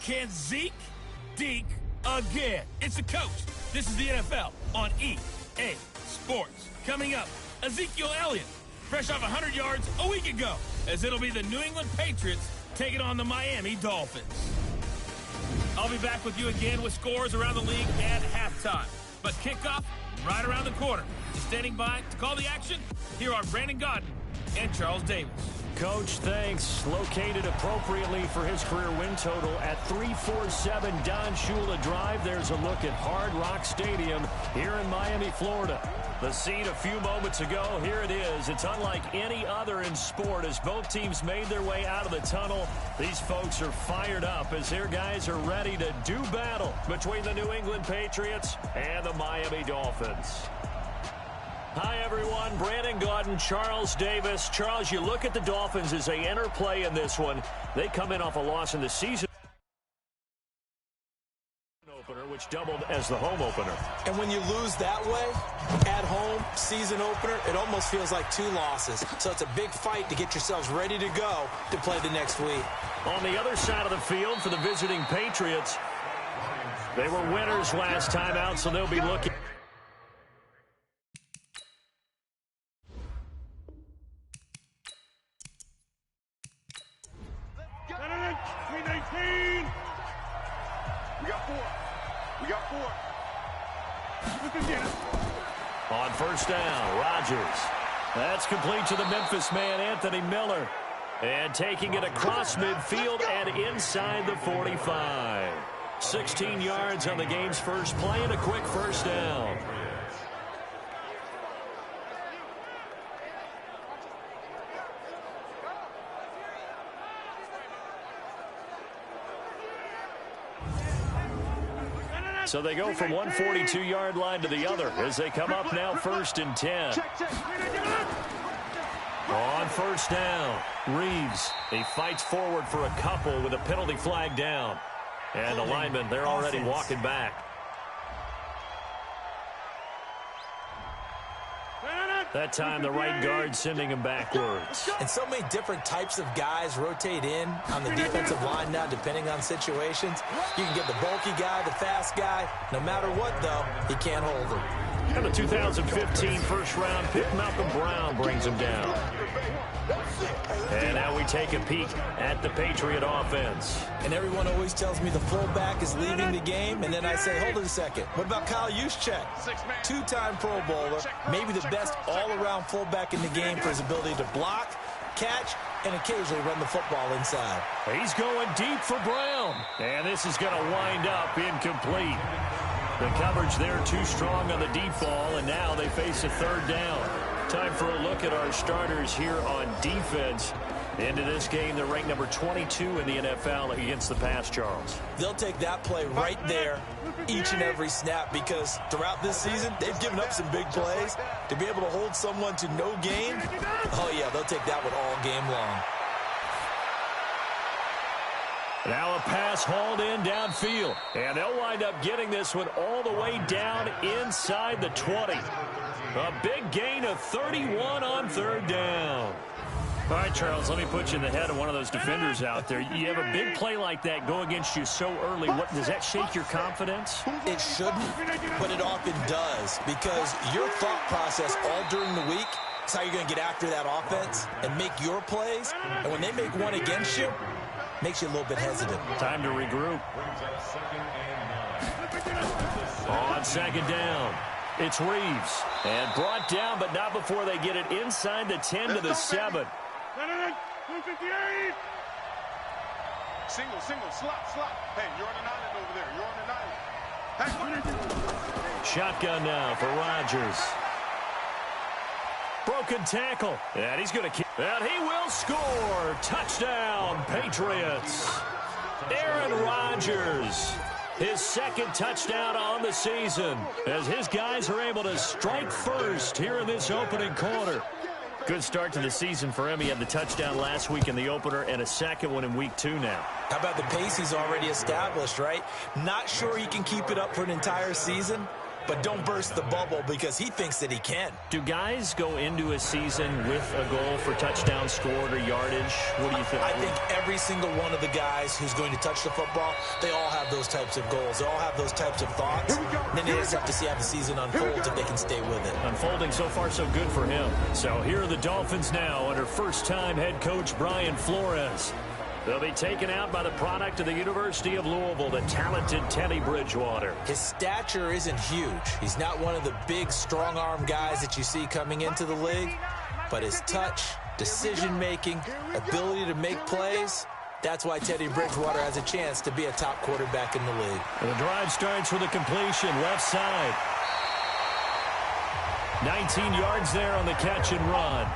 Can Zeke deke again? It's the coach. This is the NFL on EA Sports. Coming up, Ezekiel Elliott, fresh off 100 yards a week ago, as it'll be the New England Patriots taking on the Miami Dolphins. I'll be back with you again with scores around the league at halftime. But kickoff right around the corner. Standing by to call the action, here are Brandon Gaudin and Charles Davis. Coach, thanks. Located appropriately for his career win total at 347 Don Shula Drive. There's a look at Hard Rock Stadium here in Miami, Florida. The scene a few moments ago, here it is. It's unlike any other in sport as both teams made their way out of the tunnel. These folks are fired up as their guys are ready to do battle between the New England Patriots and the Miami Dolphins. Hi, everyone. Brandon Gaudin, Charles Davis. Charles, you look at the Dolphins as they enter play in this one. They come in off a loss in the season opener, which doubled as the home opener. And when you lose that way, at home, season opener, it almost feels like two losses. So it's a big fight to get yourselves ready to go to play the next week. On the other side of the field for the visiting Patriots, they were winners last time out, so they'll be looking. On first down, Rodgers. That's complete to the Memphis man, Anthony Miller. And taking it across midfield and inside the 45. 16 yards on the game's first play and a quick first down. So they go from one 42-yard line to the other as they come up now first and 10. On first down, Reeves. He fights forward for a couple with a penalty flag down. And the linemen, they're already walking back. That time, the right guard sending him backwards. And so many different types of guys rotate in on the defensive line now, depending on situations. You can get the bulky guy, the fast guy. No matter what, though, he can't hold him. And the 2015 first-round pick, Malcolm Brown, brings him down. And now we take a peek at the Patriot offense. And everyone always tells me the fullback is leaving the game, and then I say, hold it a second. What about Kyle Juszczyk? Two-time Pro Bowler, maybe the best all-around fullback in the game for his ability to block, catch, and occasionally run the football inside. He's going deep for Brown. And this is going to wind up incomplete. The coverage there too strong on the deep ball, and now they face a third down. Time for a look at our starters here on defense. Into this game, they're ranked number 22 in the NFL against the pass, Charles. They'll take that play right there each and every snap because throughout this season, they've given up some big plays. To be able to hold someone to no gain, oh yeah, they'll take that one all game long. Now a pass hauled in downfield. And they'll wind up getting this one all the way down inside the 20. A big gain of 31 on third down. All right, Charles, let me put you in the head of one of those defenders out there. You have a big play like that go against you so early. Does that shake your confidence? It shouldn't, but it often does because your thought process all during the week is how you're going to get after that offense and make your plays. And when they make one against you, makes you a little bit hesitant. Time to regroup. On second down, it's Reeves. And brought down, but not before they get it inside the 10 to the 7. Single, slot. Hey, you're on the 9 over there. You're on the 9. Hey, shotgun now for Rodgers. Broken tackle. And he's going to kick. And he will score. Touchdown, Patriots. Aaron Rodgers. His second touchdown on the season as his guys are able to strike first here in this opening quarter. Good start to the season for him. He had the touchdown last week in the opener and a second one in week 2 now. How about the pace he's already established, right? Not sure he can keep it up for an entire season, but don't burst the bubble because he thinks that he can. Do guys go into a season with a goal for touchdown scored or yardage? What do you think? I think every single one of the guys who's going to touch the football, they all have those types of goals. They all have those types of thoughts. Then they just have to see how the season unfolds if they can stay with it. Unfolding so far so good for him. So here are the Dolphins now under first-time head coach Brian Flores. They'll be taken out by the product of the University of Louisville, the talented Teddy Bridgewater. His stature isn't huge. He's not one of the big, strong-arm guys that you see coming into the league. But his touch, decision-making, ability to make plays, that's why Teddy Bridgewater has a chance to be a top quarterback in the league. And the drive starts with a completion, left side. 19 yards there on the catch and run.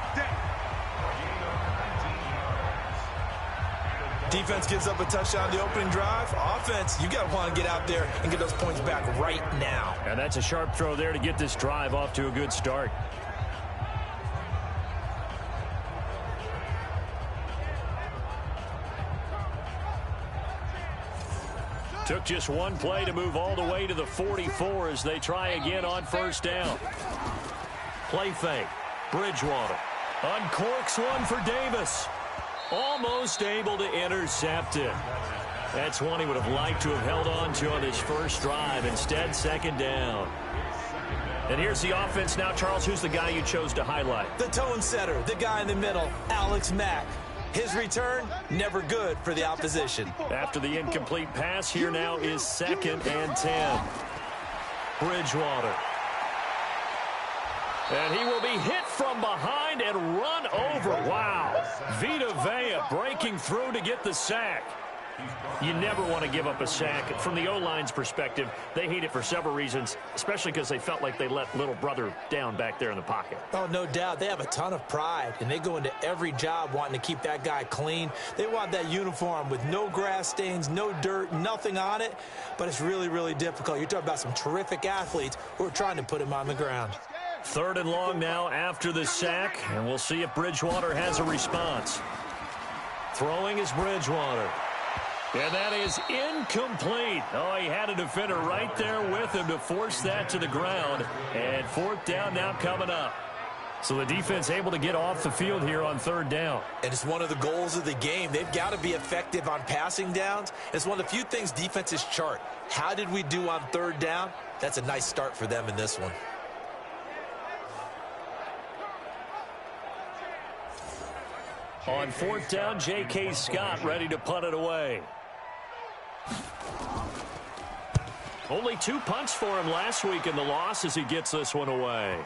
Defense gives up a touchdown the opening drive. Offense, you got to want to get out there and get those points back right now. And that's a sharp throw there to get this drive off to a good start. Took just one play to move all the way to the 44 as they try again on first down. Play fake. Bridgewater uncorks one for Davis. Almost able to intercept it. That's one he would have liked to have held on to on his first drive. Instead, second down. And here's the offense now. Charles, who's the guy you chose to highlight? The tone setter, the guy in the middle, Alex Mack. His return, never good for the opposition. After the incomplete pass, here now is 2nd and 10. Bridgewater. And he will be hit from behind and run over. Wow. Vita Vea breaking through to get the sack. You never want to give up a sack. From the O-line's perspective, they hate it for several reasons, especially because they felt like they let little brother down back there in the pocket. Oh, no doubt. They have a ton of pride, and they go into every job wanting to keep that guy clean. They want that uniform with no grass stains, no dirt, nothing on it, but it's really, really difficult. You're talking about some terrific athletes who are trying to put him on the ground. 3rd and long now after the sack, and we'll see if Bridgewater has a response. Throwing is Bridgewater. And that is incomplete. Oh, he had a defender right there with him to force that to the ground. And 4th down now coming up. So the defense able to get off the field here on 3rd down. And it's one of the goals of the game. They've got to be effective on passing downs. It's one of the few things defenses chart. How did we do on 3rd down? That's a nice start for them in this one. On 4th down, J.K. Scott ready to punt it away. Only 2 punts for him last week in the loss as he gets this one away.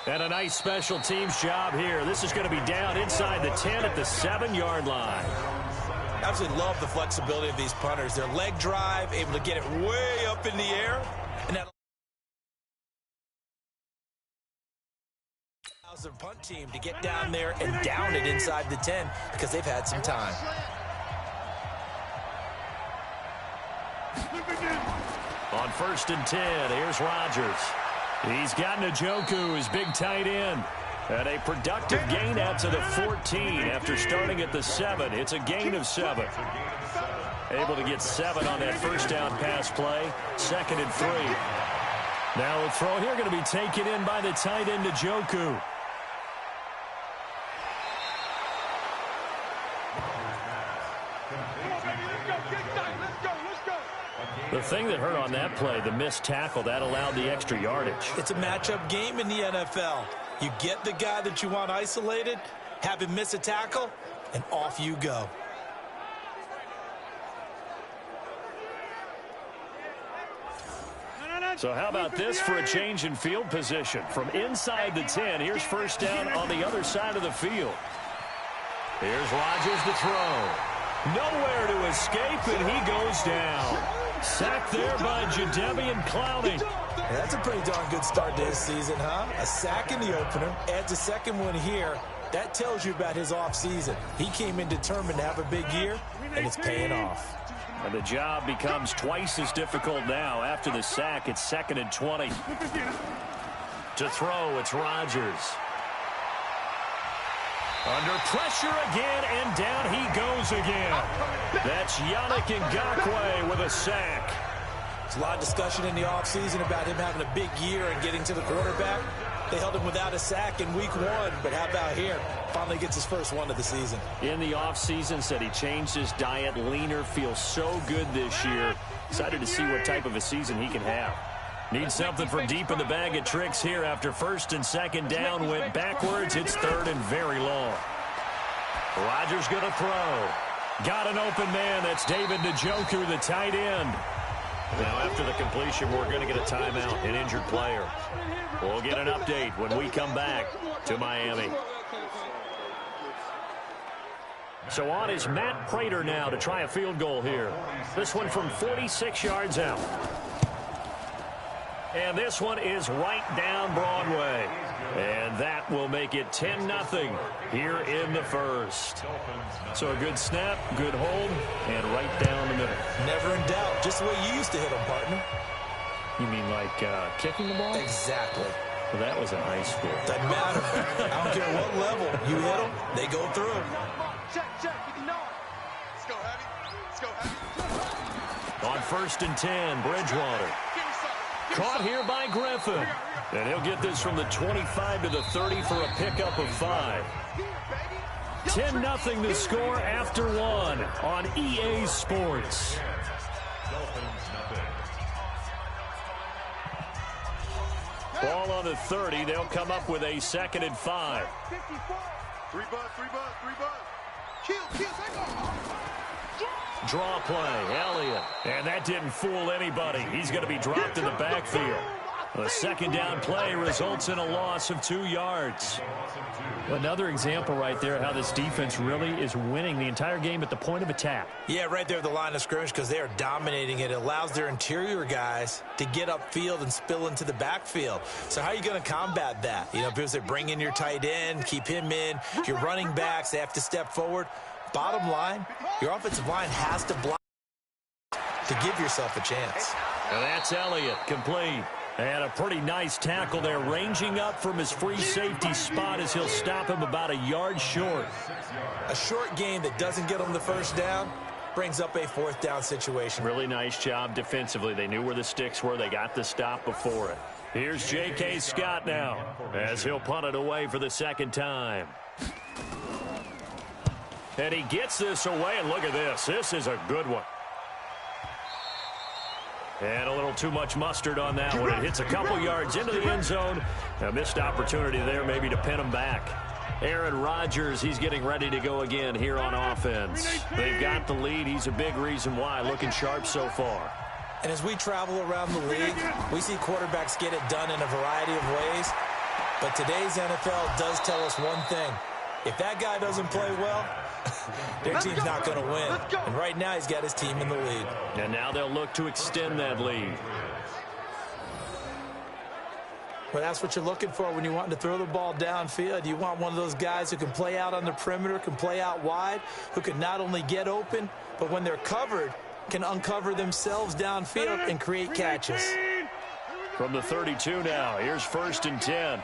And a nice special teams job here. This is going to be down inside the 10 at the 7-yard line. Absolutely love the flexibility of these punters. Their leg drive, able to get it way up in the air. And that allows their punt team to get down there and down it inside the 10 because they've had some time. On 1st and 10, here's Rodgers. He's got Njoku, his big tight end. And a productive gain out to the 14 after starting at the 7. It's a gain of 7. Able to get 7 on that first down pass play. 2nd and 3. Now a throw here going to be taken in by the tight end Njoku. The thing that hurt on that play, the missed tackle, that allowed the extra yardage. It's a matchup game in the NFL. You get the guy that you want isolated, have him miss a tackle, and off you go. So how about this for a change in field position? From inside the 10, here's first down on the other side of the field. Here's Rodgers to throw. Nowhere to escape, and he goes down. Sacked there by Jadeveon Clowney. Yeah, that's a pretty darn good start to his season, huh? A sack in the opener, adds a second one here. That tells you about his offseason. He came in determined to have a big year, and it's paying off. And the job becomes twice as difficult now. After the sack, it's 2nd and 20. To throw, it's Rodgers. Under pressure again, and down he goes again. That's Yannick Ngakoue with a sack. There's a lot of discussion in the offseason about him having a big year and getting to the quarterback. They held him without a sack in week 1, but how about here? Finally gets his first one of the season. In the offseason, said he changed his diet, leaner, feels so good this year. Excited to see what type of a season he can have. Needs something from deep in the bag of tricks here after first and second down went backwards. It's third and very long. Rodgers going to throw. Got an open man. That's David Njoku, the tight end. Now, after the completion, we're going to get a timeout, an injured player. We'll get an update when we come back to Miami. So on is Matt Prater now to try a field goal here. This one from 46 yards out. And this one is right down Broadway. And that will make it 10-0 here in the first. So a good snap, good hold, and right down the middle. Never in doubt. Just the way you used to hit them, partner. You mean like kicking the ball? Exactly. Well, that was in high school. Doesn't matter. I don't care what level. You hit them, they go through. Check. Let's go heavy. On first and 10, Bridgewater. Caught here by Griffin. And he'll get this from the 25 to the 30 for a pickup of 5. 10-0 the score after 1 on EA Sports. Ball on the 30. They'll come up with a 2nd and 5. 3 bud. Kill. Draw play, Elliott. And that didn't fool anybody. He's going to be dropped in the backfield. The second down play results in a loss of 2 yards. Another example right there how this defense really is winning the entire game at the point of attack. Yeah, right there at the line of scrimmage because they are dominating it. It allows their interior guys to get upfield and spill into the backfield. So how are you going to combat that? You know, because they bring in your tight end, keep him in. Your running backs, they have to step forward. Bottom line, your offensive line has to block to give yourself a chance. And that's Elliott, complete. And a pretty nice tackle there, ranging up from his free safety spot as he'll stop him about a yard short. A short game that doesn't get him the first down brings up a 4th down situation. Really nice job defensively. They knew where the sticks were. They got the stop before it. Here's J.K. Scott now as he'll punt it away for the 2nd time. And he gets this away, and look at this. This is a good one. And a little too much mustard on that one. It hits a couple yards into the end zone. A missed opportunity there maybe to pin him back. Aaron Rodgers, he's getting ready to go again here on offense. They've got the lead. He's a big reason why. Looking sharp so far. And as we travel around the league, we see quarterbacks get it done in a variety of ways. But today's NFL does tell us one thing. If that guy doesn't play well, their team's not going to win. And right now, he's got his team in the lead. And now they'll look to extend that lead. Well, that's what you're looking for when you want to throw the ball downfield. You want one of those guys who can play out on the perimeter, can play out wide, who can not only get open, but when they're covered, can uncover themselves downfield and create catches. From the 32 now, here's 1st and 10.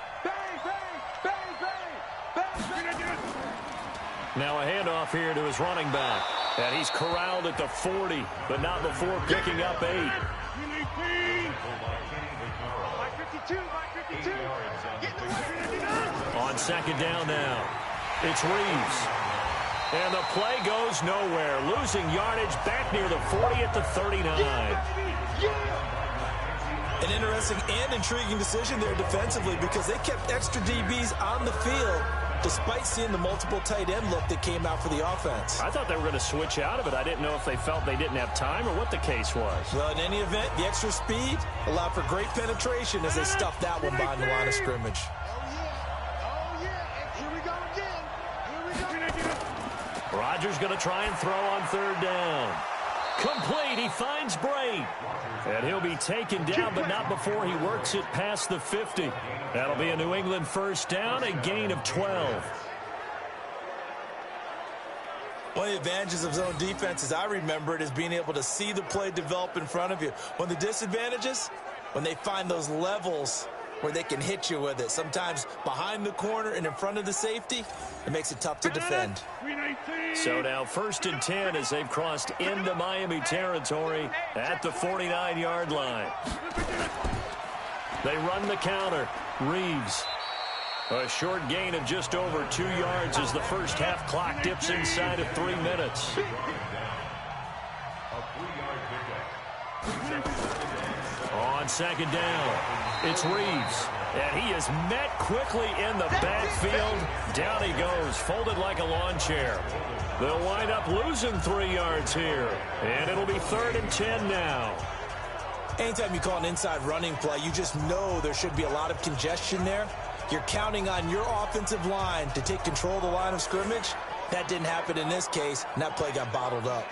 Now a handoff here to his running back. And he's corralled at the 40, but not before picking up 8. On 2nd down now, it's Reeves. And the play goes nowhere. Losing yardage back near the 40 at the 39. An interesting and intriguing decision there defensively because they kept extra DBs on the field despite seeing the multiple tight end look that came out for the offense. I thought they were going to switch out of it. I didn't know if they felt they didn't have time or what the case was. Well, in any event, the extra speed allowed for great penetration as they stuffed that one behind the line of scrimmage. Rodgers going to try and throw on 3rd down. Complete. He finds Braid. And he'll be taken down, but not before he works it past the 50. That'll be a New England 1st down, a gain of 12. One of the advantages of zone defense, as I remember it, is being able to see the play develop in front of you. One of the disadvantages, when they find those levels where they can hit you with it. Sometimes behind the corner and in front of the safety, it makes it tough to defend. So now 1st and 10 as they've crossed into Miami territory at the 49-yard line. They run the counter. Reeves. A short gain of just over 2 yards as the first half clock dips inside of 3 minutes. On 2nd down, it's Reeves. And he is met quickly in the backfield. Down he goes, folded like a lawn chair. They'll wind up losing 3 yards here. And it'll be 3rd and 10 now. Anytime you call an inside running play, you just know there should be a lot of congestion there. You're counting on your offensive line to take control of the line of scrimmage. That didn't happen in this case, and that play got bottled up.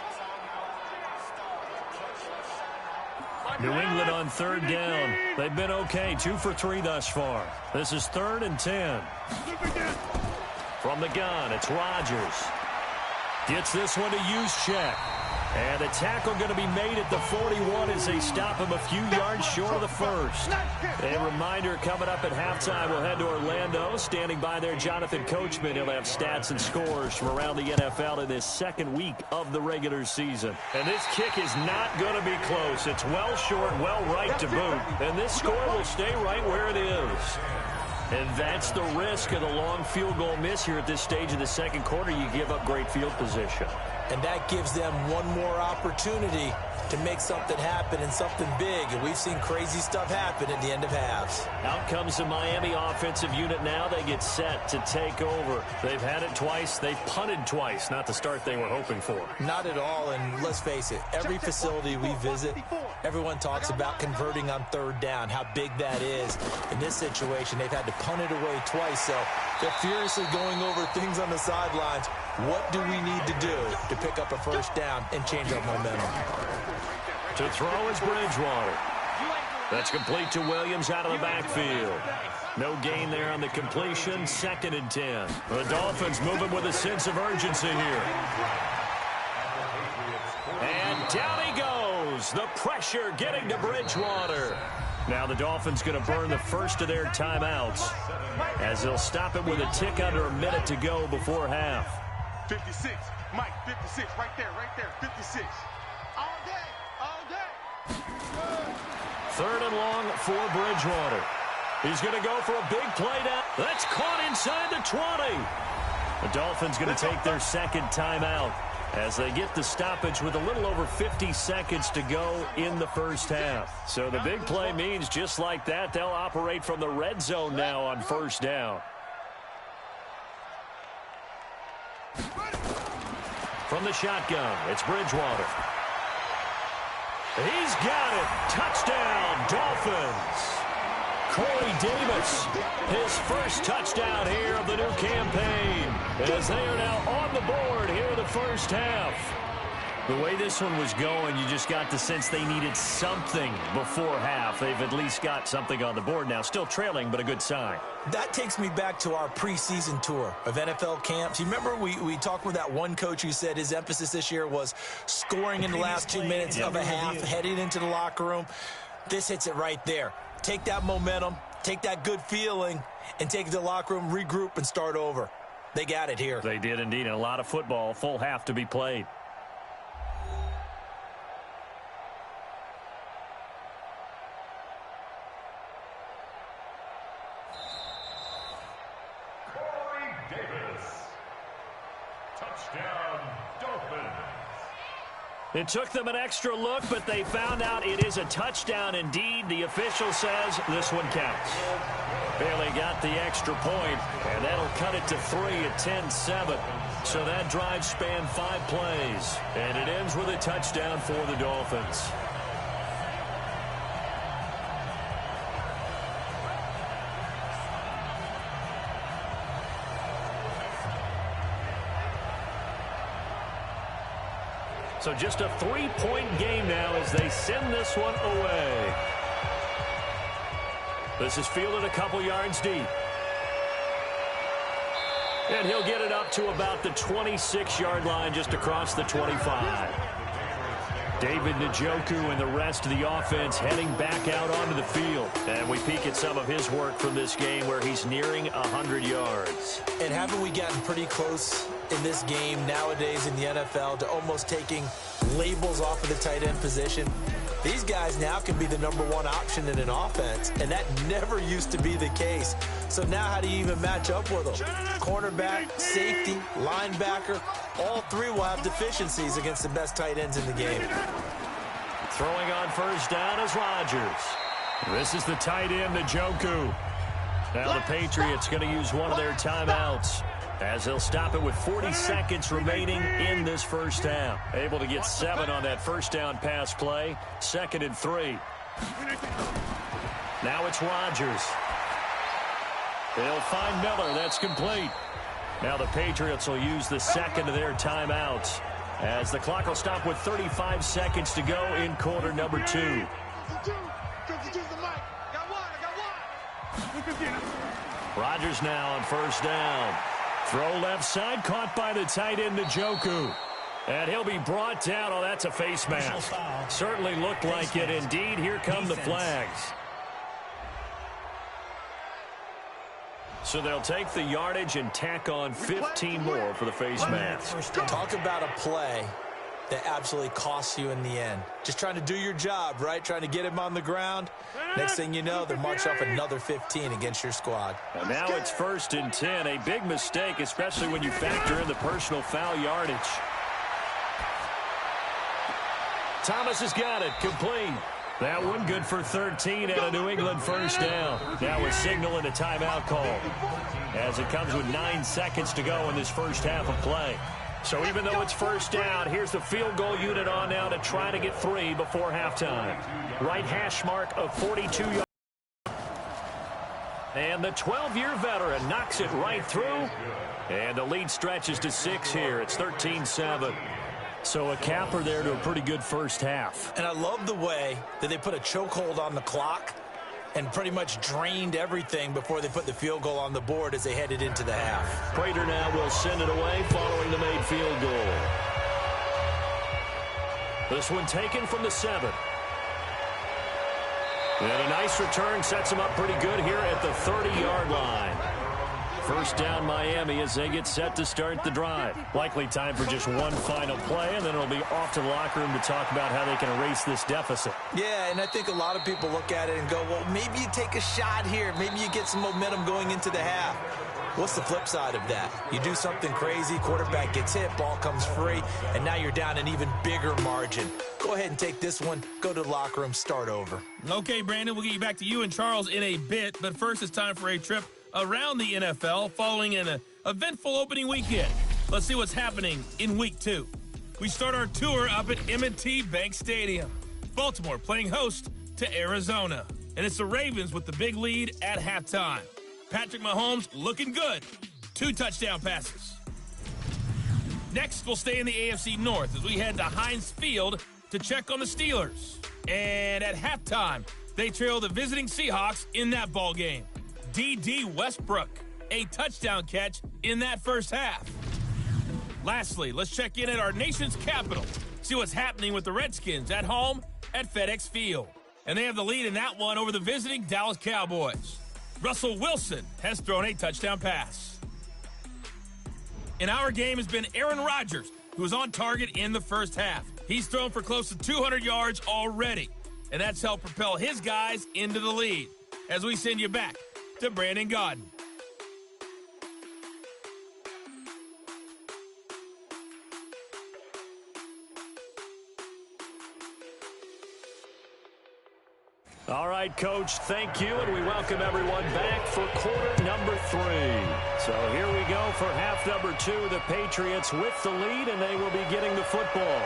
New England on 3rd down. They've been okay, 2 for 3 thus far. This is 3rd and 10. From the gun, it's Rodgers. Gets this one to Juszczyk. And a tackle going to be made at the 41 as they stop him a few yards short of the first. A reminder, coming up at halftime, we'll head to Orlando. Standing by there, Jonathan Coachman. He'll have stats and scores from around the NFL in this 2nd week of the regular season. And this kick is not going to be close. It's well short, well right to boot. And this score will stay right where it is. And that's the risk of the long field goal miss here at this stage of the 2nd quarter. You give up great field position. And that gives them one more opportunity to make something happen and something big. And we've seen crazy stuff happen at the end of halves. Out comes the Miami offensive unit now. They get set to take over. They've had it twice. They've punted twice. Not the start they were hoping for. Not at all. And let's face it, every facility we visit, everyone talks about converting on 3rd down, how big that is. In this situation, they've had to punt it away twice. So they're furiously going over things on the sidelines. What do we need to do to pick up a 1st down and change our momentum? To throw is Bridgewater. That's complete to Williams out of the backfield. No gain there on the completion. 2nd and 10. The Dolphins moving with a sense of urgency here. And down he goes. The pressure getting to Bridgewater. Now the Dolphins going to burn the first of their timeouts as they'll stop it with a tick under a minute to go before half. 56, Mike, 56, right there, 56. All day. 3rd and long for Bridgewater. He's going to go for a big play down. That's caught inside the 20. The Dolphins going to take their 2nd timeout as they get the stoppage with a little over 50 seconds to go in the first half. So the big play means just like that, they'll operate from the red zone now on 1st down. From the shotgun, it's Bridgewater. He's got it. Touchdown, Dolphins. Corey Davis, his first touchdown here of the new campaign, as they are now on the board here in the first half. The way this one was going, you just got the sense they needed something before half. They've at least got something on the board now. Still trailing, but a good sign. That takes me back to our preseason tour of NFL camps. You remember we talked with that one coach who said his emphasis this year was scoring in the last 2 minutes of a half, heading into the locker room. This hits it right there. Take that momentum, take that good feeling, and take it to the locker room, regroup, and start over. They got it here. They did indeed. And a lot of football, full half to be played. It took them an extra look, but they found out it is a touchdown indeed. The official says this one counts. Barely got the extra point, and that'll cut it to 3 at 10-7. So that drive spanned 5 plays, and it ends with a touchdown for the Dolphins. So just a 3-point game now as they send this one away. This is fielded a couple yards deep. And he'll get it up to about the 26-yard line just across the 25. David Njoku and the rest of the offense heading back out onto the field. And we peek at some of his work from this game where he's nearing 100 yards. And haven't we gotten pretty close in this game nowadays in the NFL to almost taking labels off of the tight end position? These guys now can be the #1 option in an offense, and that never used to be the case. So now how do you even match up with them? Cornerback, safety, linebacker, all three will have deficiencies against the best tight ends in the game. Throwing on first down is Rodgers. This is the tight end, Njoku. Now the Patriots going to use one of their timeouts, as they'll stop it with 40 seconds remaining in this first half. Able to get 7 on that first down pass play. 2nd and 3. Now it's Rodgers. They'll find Miller. That's complete. Now the Patriots will use the second of their timeouts, as the clock will stop with 35 seconds to go in quarter number 2. Rodgers now on first down. Throw left side, caught by the tight end, Njoku. And he'll be brought down. Oh, that's a face mask. Certainly looked like it. Indeed, here come the flags. So they'll take the yardage and tack on 15 more for the face mask. Talk about a play that absolutely costs you in the end. Just trying to do your job, right? Trying to get him on the ground. Next thing you know, they're marching off another 15 against your squad. And now it's 1st and 10. A big mistake, especially when you factor in the personal foul yardage. Thomas has got it. Complete. That one good for 13 and a New England first down. Now a signal and a timeout call, as it comes with 9 seconds to go in this first half of play. So even though it's first down, here's the field goal unit on now to try to get 3 before halftime. Right hash mark of 42 yards. And the 12-year veteran knocks it right through. And the lead stretches to 6 here. It's 13-7. So a capper there to a pretty good first half. And I love the way that they put a chokehold on the clock and pretty much drained everything before they put the field goal on the board as they headed into the half. Prater now will send it away following the made field goal. This one taken from the 7. And a nice return sets them up pretty good here at the 30-yard line. First down Miami as they get set to start the drive. Likely time for just one final play, and then it'll be off to the locker room to talk about how they can erase this deficit. Yeah, and I think a lot of people look at it and go, well, maybe you take a shot here. Maybe you get some momentum going into the half. What's the flip side of that? You do something crazy, quarterback gets hit, ball comes free, and now you're down an even bigger margin. Go ahead and take this one, go to the locker room, start over. Okay, Brandon, we'll get you back to you and Charles in a bit, but first it's time for a trip around the NFL following an eventful opening weekend. Let's see what's happening in Week 2. We start our tour up at M&T Bank Stadium. Baltimore playing host to Arizona. And it's the Ravens with the big lead at halftime. Patrick Mahomes looking good. 2 touchdown passes. Next, we'll stay in the AFC North as we head to Heinz Field to check on the Steelers. And at halftime, they trail the visiting Seahawks in that ball game. D.D. Westbrook, a touchdown catch in that first half. Lastly, let's check in at our nation's capital, see what's happening with the Redskins at home at FedEx Field. And they have the lead in that one over the visiting Dallas Cowboys. Russell Wilson has thrown a touchdown pass. In our game has been Aaron Rodgers, who was on target in the first half. He's thrown for close to 200 yards already, and that's helped propel his guys into the lead. As we send you back to Brandon Gaudin. All right, Coach, thank you, and we welcome everyone back for quarter number 3. So here we go for half number 2. The Patriots with the lead, and they will be getting the football.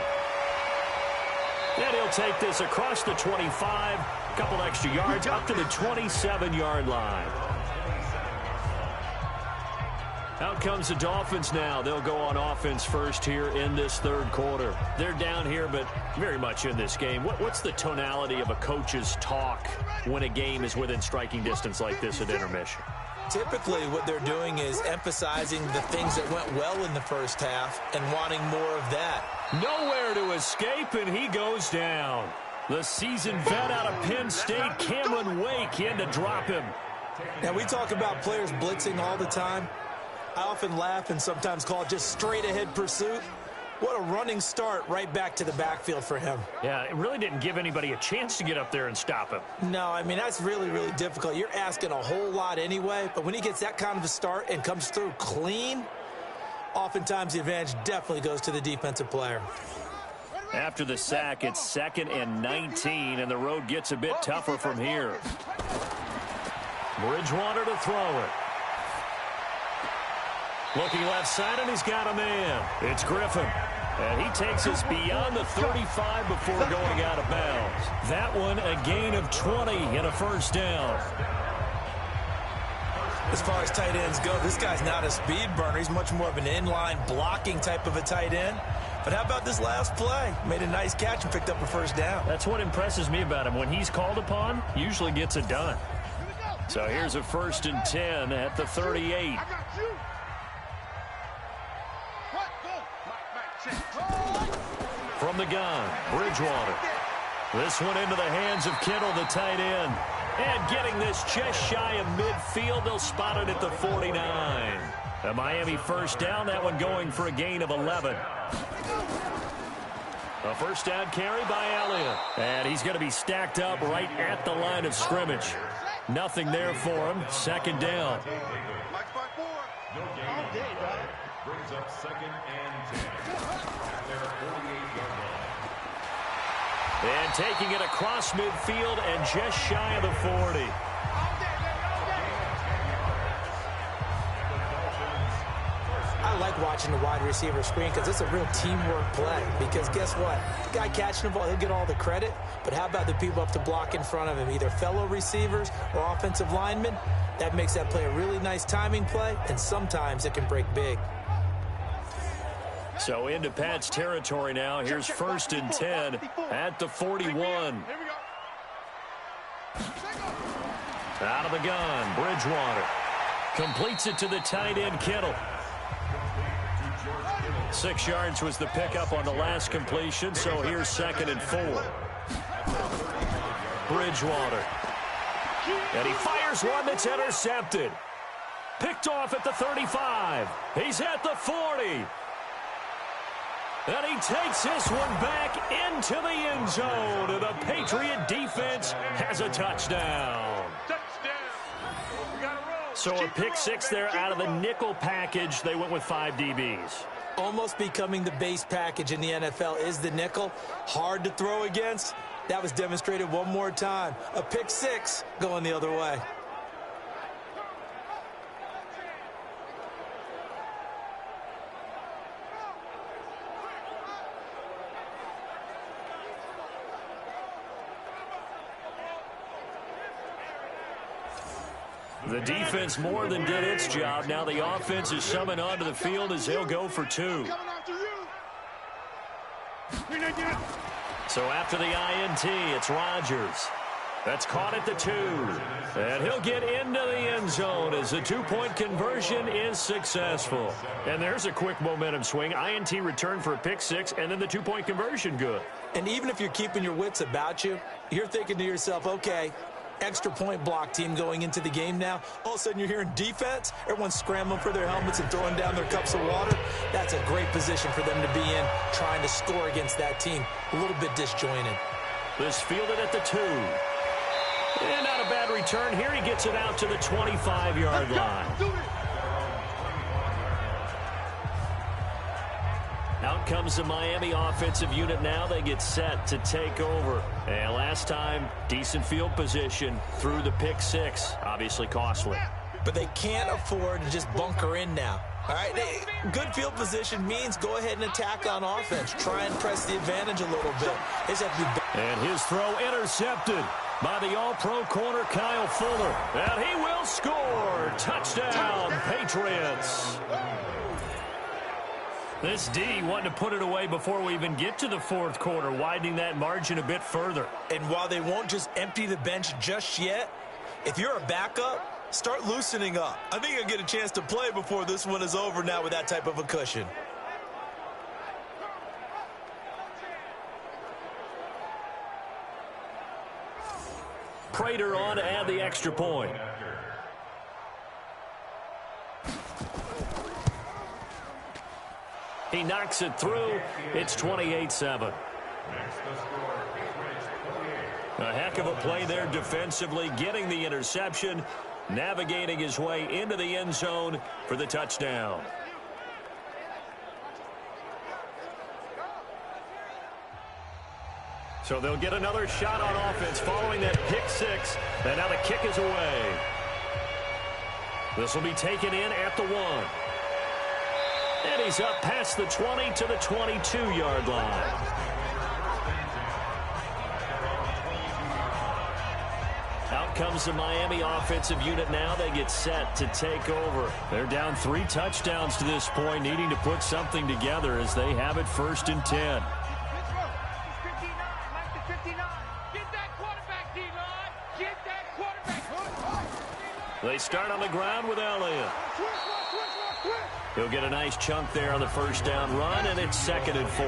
And he'll take this across the 25, a couple extra yards, up to the 27-yard line. Out comes the Dolphins now. They'll go on offense first here in this third quarter. They're down here, but very much in this game. What's the tonality of a coach's talk when a game is within striking distance like this at intermission? Typically, what they're doing is emphasizing the things that went well in the first half and wanting more of that. Nowhere to escape, and he goes down. The seasoned vet out of Penn State, Cameron Wake, in to drop him. Now, we talk about players blitzing all the time. I often laugh and sometimes call it just straight-ahead pursuit. What a running start right back to the backfield for him. Yeah, it really didn't give anybody a chance to get up there and stop him. No, I mean, that's really, really difficult. You're asking a whole lot anyway, but when he gets that kind of a start and comes through clean, oftentimes the advantage definitely goes to the defensive player. After the sack, it's 2nd and 19, and the road gets a bit tougher from here. Bridgewater to throw it. Looking left side, and he's got a man. It's Griffin. And he takes us beyond the 35 before going out of bounds. That one, a gain of 20 and a first down. As far as tight ends go, this guy's not a speed burner. He's much more of an inline blocking type of a tight end. But how about this last play? Made a nice catch and picked up a first down. That's what impresses me about him. When he's called upon, usually gets it done. So here's a 1st and 10 at the 38. From the gun, Bridgewater. This one into the hands of Kittle, the tight end. And getting this just shy of midfield, they'll spot it at the 49. A Miami first down, that one going for a gain of 11. A first down carry by Elliott. And he's going to be stacked up right at the line of scrimmage. Nothing there for him. 2nd down. Brings up 2nd and 10. And taking it across midfield and just shy of the 40. I like watching the wide receiver screen because it's a real teamwork play. Because guess what? The guy catching the ball, he'll get all the credit. But how about the people up to block in front of him, either fellow receivers or offensive linemen? That makes that play a really nice timing play, and sometimes it can break big. So into Pat's territory now. Here's 1st and 10 at the 41. Out of the gun, Bridgewater. Completes it to the tight end, Kittle. 6 yards was the pickup on the last completion, so here's 2nd and 4. Bridgewater. And he fires one that's intercepted. Picked off at the 35. He's at the 40. And he takes this one back into the end zone. And the Patriot defense has a touchdown. So a pick 6 there out of the nickel package. They went with 5 DBs. Almost becoming the base package in the NFL is the nickel. Hard to throw against. That was demonstrated one more time. A pick 6 going the other way. The defense more than did its job. Now the offense is summoned onto the field as they'll go for 2. So after the INT, it's Rodgers. That's caught at the 2. And he'll get into the end zone as the 2-point conversion is successful. And there's a quick momentum swing. INT return for a pick 6, and then the 2-point conversion good. And even if you're keeping your wits about you, you're thinking to yourself, okay, extra point block team going into the game now. All of a sudden you're hearing defense. Everyone's scrambling for their helmets and throwing down their cups of water. That's a great position for them to be in, trying to score against that team. A little bit disjointed. This fielded at the 2. And not a bad return here. He gets it out to the 25-yard line. Out comes the Miami offensive unit now. They get set to take over. And last time, decent field position through the pick 6. Obviously costly. But they can't afford to just bunker in now. All right, good field position means go ahead and attack on offense. Try and press the advantage a little bit. And his throw intercepted by the all-pro corner Kyle Fuller. And he will score. Touchdown, Patriots. This D wanting to put it away before we even get to the 4th quarter, widening that margin a bit further. And while they won't just empty the bench just yet, if you're a backup, Start loosening up. I think you'll get a chance to play before this one is over now with that type of a cushion. Prater on to add the extra point. He knocks it through. It's 28-7. A heck of a play there defensively, getting the interception, navigating his way into the end zone for the touchdown. So they'll get another shot on offense following that pick six. And now the kick is away. This will be taken in at the 1. And he's up past the 20 to the 22-yard line. Out comes the Miami offensive unit now. They get set to take over. They're down 3 touchdowns to this point, needing to put something together as they have it 1st and 10. They start on the ground with Elliott. He'll get a nice chunk there on the first down run, and it's 2nd and 4.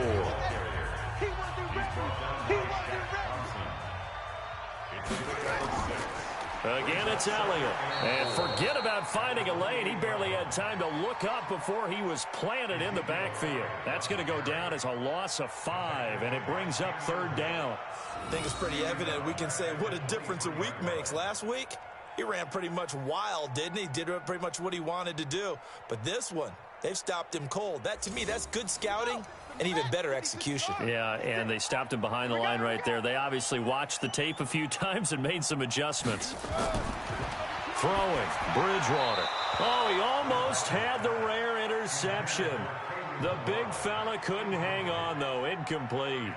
Again, it's Elliott. And forget about finding a lane. He barely had time to look up before he was planted in the backfield. That's going to go down as a loss of 5, and it brings up 3rd down. I think it's pretty evident. We can say what a difference a week makes. Last week, he ran pretty much wild, didn't he? Did pretty much what he wanted to do. But this one, they've stopped him cold. That, to me, that's good scouting and even better execution. Yeah, and they stopped him behind the line right there. They obviously watched the tape a few times and made some adjustments. Throwing, Bridgewater. Oh, he almost had the rare interception. The big fella couldn't hang on, though. Incomplete.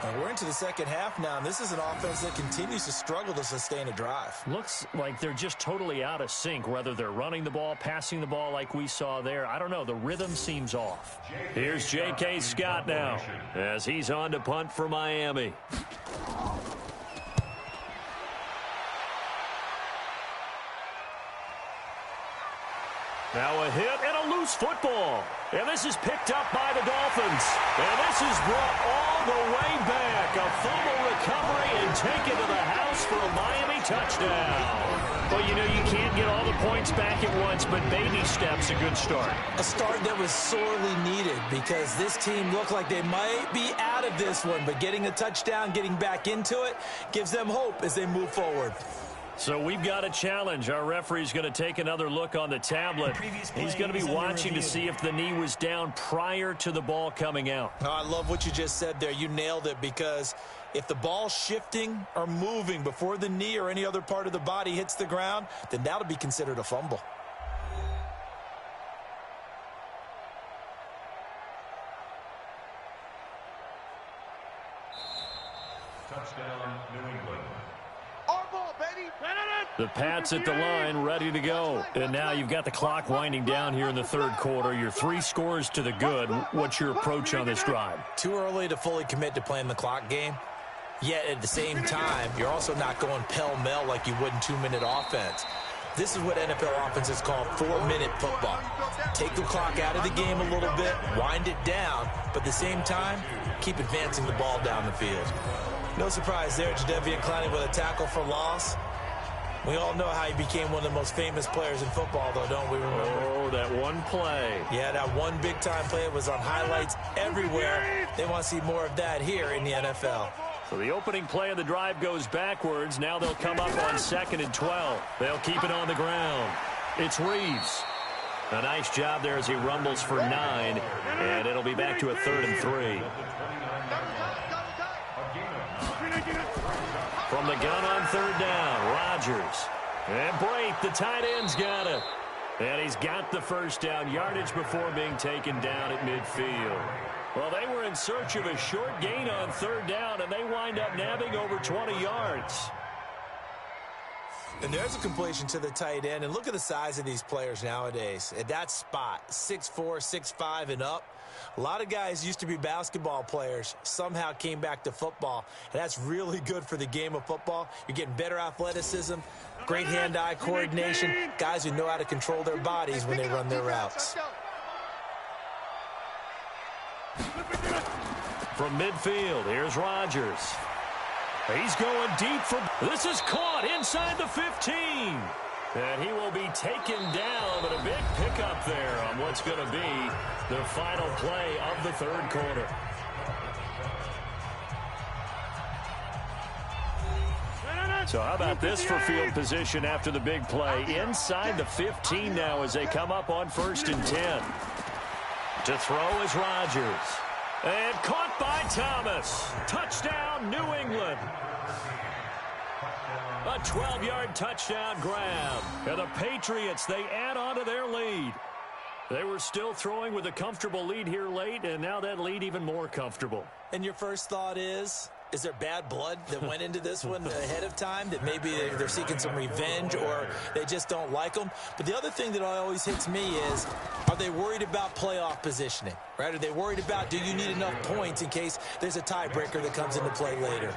And we're into the second half now, and this is an offense that continues to struggle to sustain a drive. Looks like they're just totally out of sync, whether they're running the ball, passing the ball like we saw there. I don't know. The rhythm seems off. Here's J.K. Scott now as he's on to punt for Miami. Now a hit and a loose football. And this is picked up by the Dolphins. And this is brought all the way back. A fumble recovery and taken to the house for a Miami touchdown. Well, you know, you can't get all the points back at once, but baby steps, a good start. A start that was sorely needed because this team looked like they might be out of this one, but getting a touchdown, getting back into it, gives them hope as they move forward. So we've got a challenge. Our referee's going to take another look on the tablet. He's going to be watching to see if the knee was down prior to the ball coming out. Oh, I love what you just said there. You nailed it, because if the ball's shifting or moving before the knee or any other part of the body hits the ground, then that'll be considered a fumble. Touchdown, New England. The Pats at the line, ready to go. And now you've got the clock winding down here in the third quarter. You're 3 scores to the good. What's your approach on this drive? Too early to fully commit to playing the clock game. Yet at the same time, you're also not going pell-mell like you would in 2-minute offense. This is what NFL offenses call 4-minute football. Take the clock out of the game a little bit, wind it down, but at the same time, keep advancing the ball down the field. No surprise there, Jadeveon Clowney with a tackle for loss. We all know how he became one of the most famous players in football, though, don't we remember? Oh, that one play. Yeah, that one big-time play was on highlights everywhere. They want to see more of that here in the NFL. So the opening play of the drive goes backwards. Now they'll come up on 2nd and 12. They'll keep it on the ground. It's Reeves. A nice job there as he rumbles for 9, and it'll be back to a 3rd and 3. From the gun on 3rd down, Rodgers. And Brate, the tight end's got it. And he's got the first down, yardage before being taken down at midfield. Well, they were in search of a short gain on 3rd down, and they wind up nabbing over 20 yards. And there's a completion to the tight end. And look at the size of these players nowadays. At that spot, 6'4", 6'5", and up. A lot of guys used to be basketball players, somehow came back to football. And that's really good for the game of football. You're getting better athleticism, great hand-eye coordination, guys who know how to control their bodies when they run their routes. From midfield, here's Rodgers. He's going deep for... This is caught inside the 15. And he will be taken down, but a big pickup there on what's going to be the final play of the third quarter. So how about this for field position after the big play? Inside the 15 now as they come up on 1st and 10. To throw is Rodgers. And caught by Thomas. Touchdown, New England. A 12-yard touchdown grab. And the Patriots, they add on to their lead. They were still throwing with a comfortable lead here late, and now that lead even more comfortable. And your first thought is there bad blood that went into this one ahead of time, that maybe they're seeking some revenge or they just don't like them? But the other thing that always hits me is, are they worried about playoff positioning, right? Are they worried about, do you need enough points in case there's a tiebreaker that comes into play later?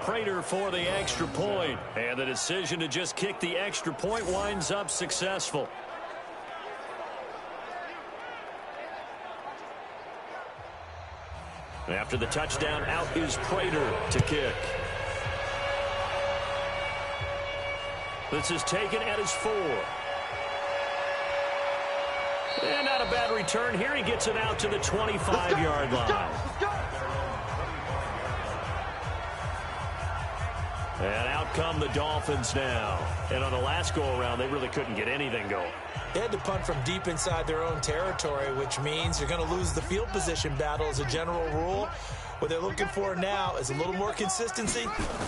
Prater for the extra point, and the decision to just kick the extra point winds up successful. After the touchdown, out is Prater to kick. This is taken at his 4. And not a bad return here. He gets it out to the 25-yard line. And out come the Dolphins now. And on the last go-around, they really couldn't get anything going. They had to punt from deep inside their own territory, which means you're going to lose the field position battle as a general rule. What they're looking for now is a little more consistency,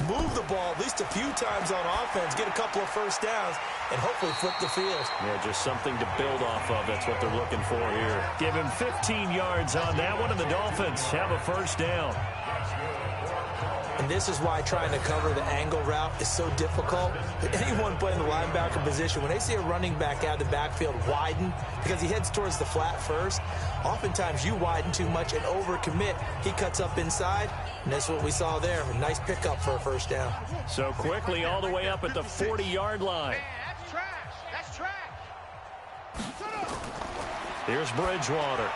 move the ball at least a few times on offense, get a couple of first downs, and hopefully flip the field. Yeah, just something to build off of. That's what they're looking for here. Give him 15 yards on that one, and the Dolphins have a first down. And this is why trying to cover the angle route is so difficult. Anyone playing the linebacker position, when they see a running back out of the backfield widen, because he heads towards the flat first, oftentimes you widen too much and overcommit. He cuts up inside, and that's what we saw there. A nice pickup for a first down. So quickly all the way up at the 40-yard line. That's trash. That's trash. Here's Bridgewater.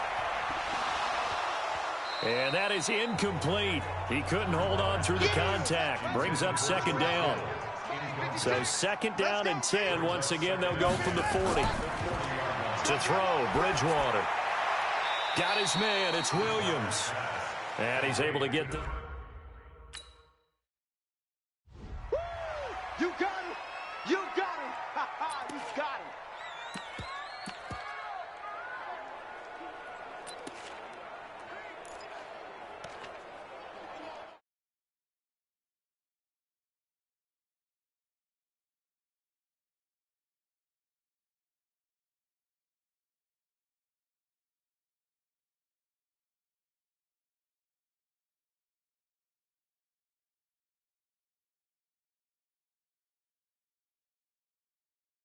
And that is incomplete. He couldn't hold on through the contact. Brings up second down. So second down and 10. Once again, they'll go from the 40. To throw, Bridgewater. Got his man. It's Williams. And he's able to get the...